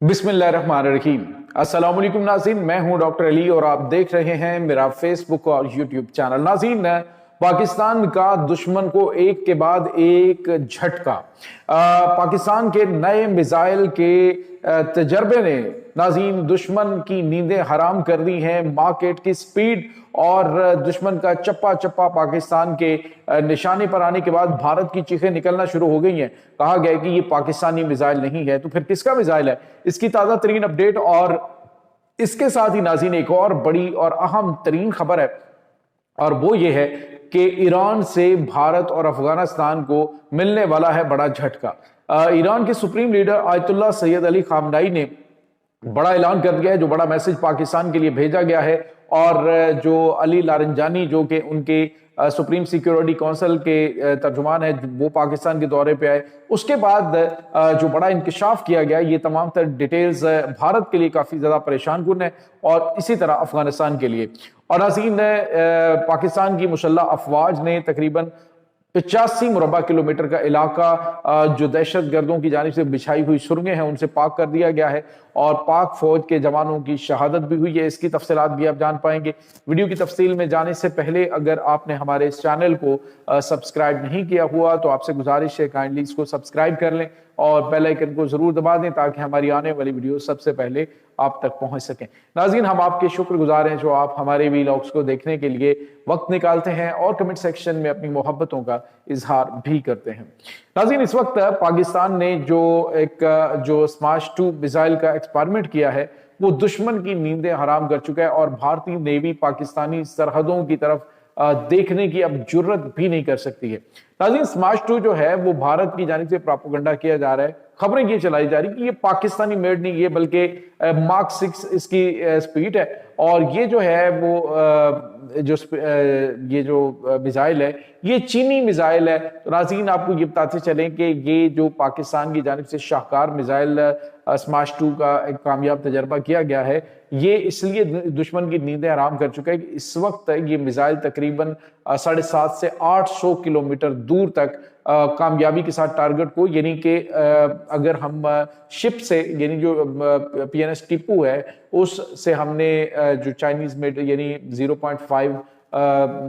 बिस्मिल्लाहिर्रहमानिर्रहीम। अस्सलाम वालेकुम नाज़रीन, मैं हूं डॉक्टर अली और आप देख रहे हैं मेरा फेसबुक और यूट्यूब चैनल। नाज़रीन, पाकिस्तान का दुश्मन को एक के बाद एक झटका। पाकिस्तान के नए मिसाइल के तजर्बे ने नाज़रीन दुश्मन की नींदें हराम कर दी हैं। मार्केट की स्पीड और दुश्मन का चप्पा चप्पा पाकिस्तान के निशाने पर आने के बाद भारत की चीखें निकलना शुरू हो गई हैं। कहा गया कि ये पाकिस्तानी मिसाइल नहीं है, तो फिर किसका मिसाइल है? इसकी ताजा तरीन अपडेट और इसके साथ ही नाज़रीन एक और बड़ी और अहम तरीन खबर है, और वो ये है कि ईरान से भारत और अफगानिस्तान को मिलने वाला है बड़ा झटका। ईरान के supreme leader Ayatollah Syed Ali खामनाई ने बड़ा ऐलान कर दिया है, जो बड़ा मैसेज पाकिस्तान के लिए भेजा गया है। और जो अली लारंजानी जो कि उनके सुप्रीम सिक्योरिटी काउंसिल के तर्जुमान है, वो पाकिस्तान के दौरे पे आए, उसके बाद जो बड़ा इंकशाफ किया गया, ये तमाम तर डिटेल्स भारत के लिए काफी ज्यादा परेशान कुन है और इसी तरह अफगानिस्तान के लिए। और नाज़रीन, पाकिस्तान की मुसल्लह अफवाज ने तकरीबन 85 मुरबा किलोमीटर का इलाका जो दहशत गर्दों की जानिब से बिछाई हुई सुरंगें हैं उनसे पाक कर दिया गया है, और पाक फौज के जवानों की शहादत भी हुई है। इसकी तफसीलात भी आप जान पाएंगे। वीडियो की तफसील में जाने से पहले अगर आपने हमारे इस चैनल को सब्सक्राइब नहीं किया हुआ तो आपसे गुजारिश है काइंडली इसको सब्सक्राइब कर लें और बेल आइकन को जरूर दबा दें ताकि हमारी आने वाली वीडियो सबसे पहले आप तक पहुंच सकें। नाज़रीन, हम आपके शुक्रगुजार हैं जो आप हमारे वीलॉग्स को देखने के लिए वक्त निकालते हैं और कमेंट सेक्शन में अपनी मोहब्बतों का इजहार भी करते हैं। नाज़रीन, इस वक्त पाकिस्तान ने जो स्माश 2 मिसाइल का एक्सपेरिमेंट किया है वो दुश्मन की नींदें हराम कर चुका है, और भारतीय नेवी पाकिस्तानी सरहदों की तरफ देखने की अब जुर्रत भी नहीं कर सकती है। नाज़रीन, स्माश 2 जो है वो भारत की जानिब से प्रोपेगेंडा किया जा रहा है, खबरें ये चलाई जा रही कि ये पाकिस्तानी मेड नहीं है बल्कि मार्क 6 इसकी स्पीड है, और ये जो है वो ये जो मिसाइल है ये चीनी मिसाइल है। तो नाज़रीन, आपको ये बताते चलें कि ये जो पाकिस्तान की जानिब से शाहकार मिसाइल स्माश 2 का एक कामयाब तजर्बा किया गया है, ये इसलिए दुश्मन की नींदें हराम कर चुका है कि इस वक्त ये मिसाइल तकरीबन 750 से 800 किलोमीटर दूर तक कामयाबी के साथ टारगेट को, यानी कि अगर हम शिप से, यानी जो PNS टिप्पू है उससे हमने जो चाइनीज मेड यानी 0.5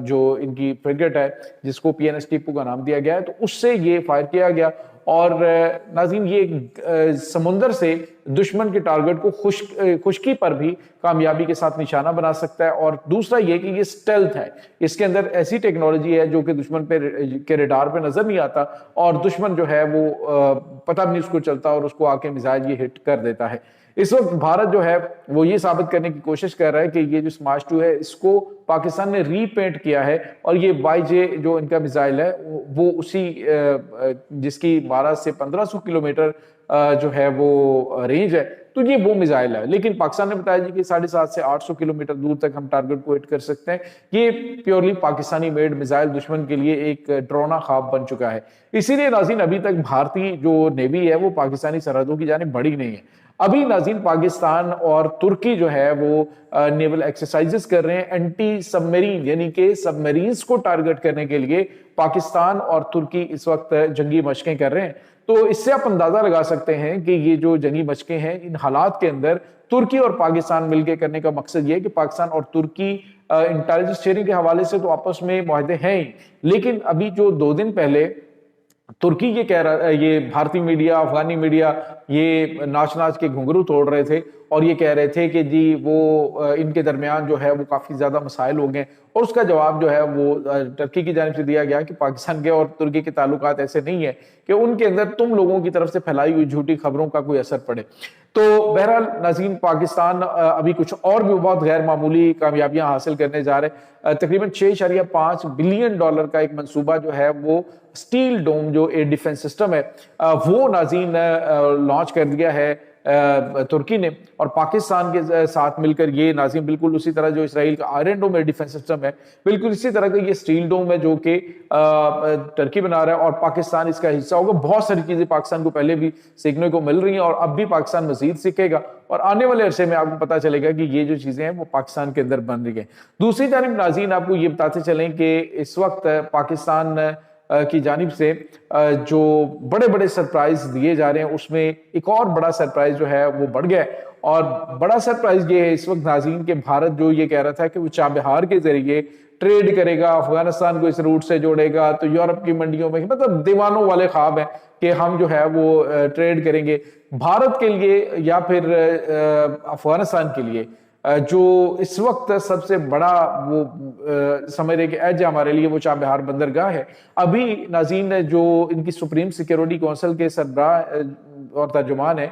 जो इनकी फ्रिगेट है जिसको PNS टिप्पू का नाम दिया गया है, तो उससे ये फायर किया गया। और नाज़रीन, ये समुंदर से दुश्मन के टारगेट को खुश्की पर भी कामयाबी के साथ निशाना बना सकता है। और दूसरा ये कि ये स्टेल्थ है, इसके अंदर ऐसी टेक्नोलॉजी है जो कि दुश्मन के रडार पे नजर नहीं आता, और दुश्मन जो है वो पता भी नहीं उसको चलता और उसको आके मिसाइल ये हिट कर देता है। इस वक्त भारत जो है वो ये साबित करने की कोशिश कर रहा है कि ये जो स्माश 2 है इसको पाकिस्तान ने रीपेंट किया है, और ये YJ जो इनका मिसाइल है वो उसी जिसकी 1200 से 1500 किलोमीटर जो है वो रेंज है, तो ये वो मिसाइल है। लेकिन पाकिस्तान ने बताया जी कि 750 से 800 किलोमीटर दूर तक हम टारगेट को हिट कर सकते हैं। ये प्योरली पाकिस्तानी मेड मिसाइल दुश्मन के लिए एक डरावना ख्वाब बन चुका है। इसीलिए नाज़रीन, अभी तक भारतीय जो नेवी है वो पाकिस्तानी सरहदों की जानिब बढ़ी नहीं है। अभी नाज़रीन, पाकिस्तान और तुर्की जो है वो नेवल एक्सरसाइजेस कर रहे हैं एंटी सबमरीन, यानी कि सबमरीन्स को टारगेट करने के लिए पाकिस्तान और तुर्की इस वक्त जंगी मशकें कर रहे हैं। तो इससे आप अंदाजा लगा सकते हैं कि ये जो जंगी मशकें हैं इन हालात के अंदर तुर्की और पाकिस्तान मिलकर करने का मकसद ये है कि पाकिस्तान और तुर्की इंटेलिजेंस शेयरिंग के हवाले से तो आपस में मुआहदे हैं ही, लेकिन अभी जो 2 दिन पहले तुर्की ये कह रहा, ये भारतीय मीडिया, अफगानी मीडिया ये नाच नाच के घुंघरू तोड़ रहे थे और ये कह रहे थे कि जी वो इनके दरमियान जो है वो काफी ज्यादा मसाइल हो गए, और उसका जवाब जो है वो टर्की की जानिब से दिया गया कि पाकिस्तान के और तुर्की के ताल्लुकात ऐसे नहीं है कि उनके अंदर तुम लोगों की तरफ से फैलाई हुई झूठी खबरों का कोई असर पड़े। तो बहरहाल नाज़रीन, पाकिस्तान अभी कुछ और भी बहुत गैर मामूली कामयाबियां हासिल करने जा रहे हैं। तकरीबन $6.5 बिलियन का एक मंसूबा जो है वो स्टील डोम जो एयर डिफेंस सिस्टम है वो नाज़रीन लॉन्च कर दिया है तुर्की ने, और पाकिस्तान के साथ मिलकर ये नाज़रीन बिल्कुल उसी तरह जो इसराइल का आयरन डोम एयर डिफेंस सिस्टम है बिल्कुल इसी तरह का ये स्टील डोम है जो कि टर्की बना रहा है, और पाकिस्तान इसका हिस्सा होगा। बहुत सारी चीजें पाकिस्तान को पहले भी सीखने को मिल रही हैं और अब भी पाकिस्तान मजीद सीखेगा, और आने वाले अरसे में आपको पता चलेगा कि ये जो चीजें हैं वो पाकिस्तान के अंदर बन रही है। दूसरी जानिब नाज़रीन, आपको ये बताते चलें कि इस वक्त पाकिस्तान کی جانب سے جو بڑے بڑے سرپرائز دیے جا رہے ہیں، اس میں ایک اور بڑا سرپرائز جو ہے وہ بڑھ گیا ہے۔ اور بڑا سرپرائز یہ ہے اس وقت ناظرین کہ بھارت جو یہ کہہ رہا تھا کہ وہ چابہار کے ذریعے ٹریڈ کرے گا، افغانستان کو اس روٹ سے جوڑے گا، تو یورپ کی منڈیوں میں، مطلب دیوانوں والے خواب ہیں کہ ہم جو ہے وہ ٹریڈ کریں گے۔ بھارت کے لیے یا پھر افغانستان کے لیے جو اس وقت سب سے بڑا وہ سمجھ رہے کہ ایج ہمارے لیے وہ چابہار بندرگاہ ہے۔ ابھی ناظرین جو ان کی سپریم سیکیورٹی کونسل کے سربراہ اور ترجمان ہیں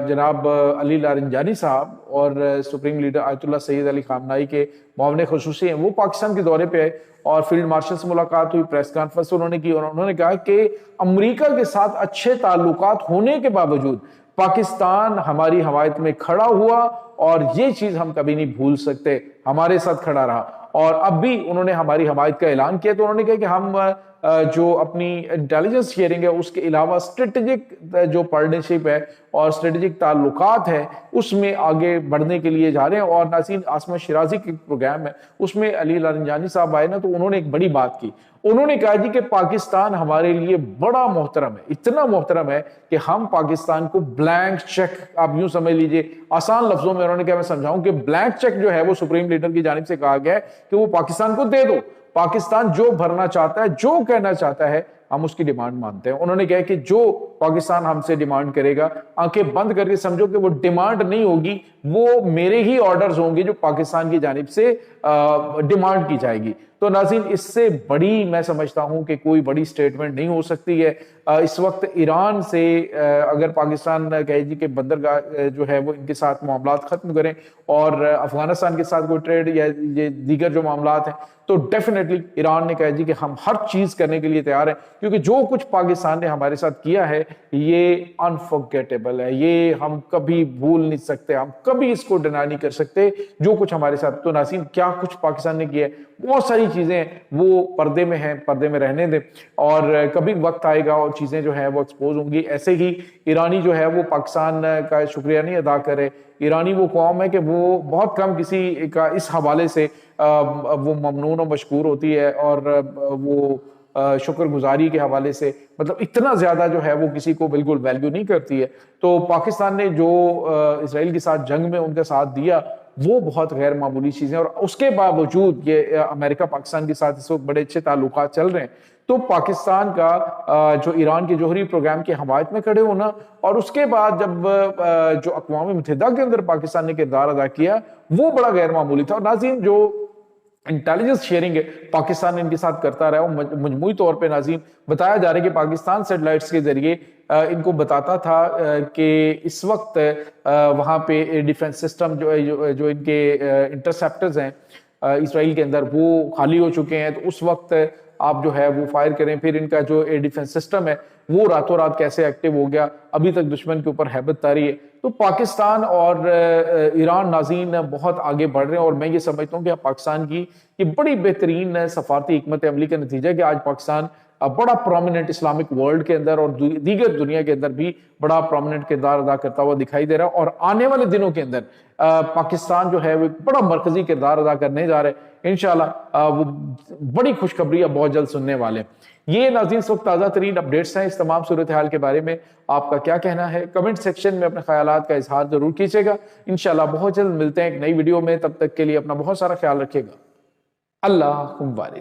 جناب علی لارنجانی صاحب، اور سپریم لیڈر آیت اللہ سید علی خامنائی کے معاون خصوصی ہیں، وہ پاکستان کے دورے پہ آئے اور فیلڈ مارشل سے ملاقات ہوئی، پریس کانفرنس انہوں نے کی، اور انہوں نے کہا کہ امریکہ کے ساتھ اچھے تعلقات ہونے کے باوجود پاکستان ہماری حمایت میں کھڑا ہوا اور یہ چیز ہم کبھی نہیں بھول سکتے، ہمارے ساتھ کھڑا رہا، اور اب بھی انہوں نے ہماری حمایت کا اعلان کیا۔ تو انہوں نے کہا کہ ہم جو اپنی انٹیلیجنس شیئرنگ ہے اس کے علاوہ اسٹریٹجک جو پارٹنرشپ ہے اور اسٹریٹجک تعلقات ہے اس میں آگے بڑھنے کے لیے جا رہے ہیں۔ اور ناظرین عاصمہ شیرازی کی پروگرام ہے، اس میں علی لارنجانی صاحب آئے نا، تو انہوں نے ایک بڑی بات کی، انہوں نے کہا جی کہ پاکستان ہمارے لیے بڑا محترم ہے، اتنا محترم ہے کہ ہم پاکستان کو بلینک چیک، آپ یوں سمجھ لیجئے آسان لفظوں میں انہوں نے کہا، میں سمجھاؤں کہ بلینک چیک جو ہے وہ سپریم لیڈر کی جانب سے کہا گیا ہے کہ وہ پاکستان کو دے دو، پاکستان جو بھرنا چاہتا ہے، جو کہنا چاہتا ہے، ہم اس کی ڈیمانڈ مانتے ہیں۔ انہوں نے کہا کہ جو پاکستان ہم سے ڈیمانڈ کرے گا، آنکھیں بند کر کے سمجھو کہ وہ ڈیمانڈ نہیں ہوگی، وہ میرے ہی آرڈرز ہوں گے جو پاکستان کی جانب سے ڈیمانڈ کی جائے گی۔ تو ناظرین اس سے بڑی میں سمجھتا ہوں کہ کوئی بڑی سٹیٹمنٹ نہیں ہو سکتی ہے۔ اس وقت ایران سے اگر پاکستان کہے جی کہ بندرگاہ جو ہے وہ ان کے ساتھ معاملات ختم کریں اور افغانستان کے ساتھ کوئی ٹریڈ یا یہ دیگر جو معاملات ہیں، تو ڈیفینیٹلی ایران نے کہا جی کہ ہم ہر چیز کرنے کے لیے تیار ہیں، کیونکہ جو کچھ پاکستان نے ہمارے ساتھ کیا ہے یہ انفورگیٹیبل ہے، یہ ہم کبھی بھول نہیں سکتے، ہم کبھی اس کو ڈینائی نہیں کر سکتے جو کچھ ہمارے ساتھ۔ تو ناظرین کیا کچھ پاکستان نے کیا ہے، بہت ساری چیزیں وہ پردے میں ہیں، پردے میں رہنے دیں، اور کبھی وقت آئے گا اور چیزیں جو ہیں وہ ایکسپوز ہوں گی۔ ایسے ہی ایرانی جو ہے وہ پاکستان کا شکریہ نہیں ادا کرے، ایرانی وہ قوم ہے کہ وہ بہت کم کسی کا اس حوالے سے وہ ممنون و مشکور ہوتی ہے، اور وہ شکر گزاری کے حوالے سے مطلب اتنا زیادہ جو ہے وہ کسی کو بالکل ویلیو نہیں کرتی ہے۔ تو پاکستان نے جو اسرائیل کے ساتھ جنگ میں ان کا ساتھ دیا وہ بہت غیر معمولی چیزیں، اور اس کے باوجود یہ امریکہ پاکستان کے ساتھ اس وقت بڑے اچھے تعلقات چل رہے ہیں۔ تو پاکستان کا جو ایران کے جوہری پروگرام کی حمایت میں کھڑے ہونا، اور اس کے بعد جب جو اقوام متحدہ کے اندر پاکستان نے کردار ادا کیا وہ بڑا غیر معمولی تھا۔ اور ناظرین جو انٹیلیجنس شیئرنگ ہے پاکستان ان کے ساتھ کرتا رہا، وہ مجموعی طور پہ ناظرین بتایا جا رہا ہے کہ پاکستان سیٹلائٹس کے ذریعے ان کو بتاتا تھا کہ اس وقت وہاں پہ ڈیفنس سسٹم جو ان کے انٹرسیپٹرز ہیں اسرائیل کے اندر وہ خالی ہو چکے ہیں، تو اس وقت آپ جو ہے وہ فائر کریں۔ پھر ان کا جو ایئر ڈیفنس سسٹم ہے وہ راتوں رات کیسے ایکٹیو ہو گیا، ابھی تک دشمن کے اوپر ہیبت طاری ہے۔ تو پاکستان اور ایران ناظرین بہت آگے بڑھ رہے ہیں، اور میں یہ سمجھتا ہوں کہ پاکستان کی یہ بڑی بہترین سفارتی حکمت عملی کا نتیجہ ہے کہ آج پاکستان بڑا پرومیننٹ اسلامک ورلڈ کے اندر اور دیگر دنیا کے اندر بھی بڑا پرومیننٹ کردار ادا کرتا ہوا دکھائی دے رہا ہے، اور آنے والے دنوں کے اندر پاکستان جو ہے وہ بڑا مرکزی کردار ادا کرنے جا رہے ہیں۔ انشاءاللہ وہ بڑی خوشخبری اب بہت جلد سننے والے ہیں۔ یہ ناظرین اس وقت تازہ ترین اپڈیٹس ہیں۔ اس تمام صورتحال کے بارے میں آپ کا کیا کہنا ہے؟ کمنٹ سیکشن میں اپنے خیالات کا اظہار ضرور کیجیے گا۔ انشاءاللہ بہت جلد ملتے ہیں ایک نئی ویڈیو میں، تب تک کے لیے اپنا بہت سارا خیال رکھیے گا۔ اللہ حافظ۔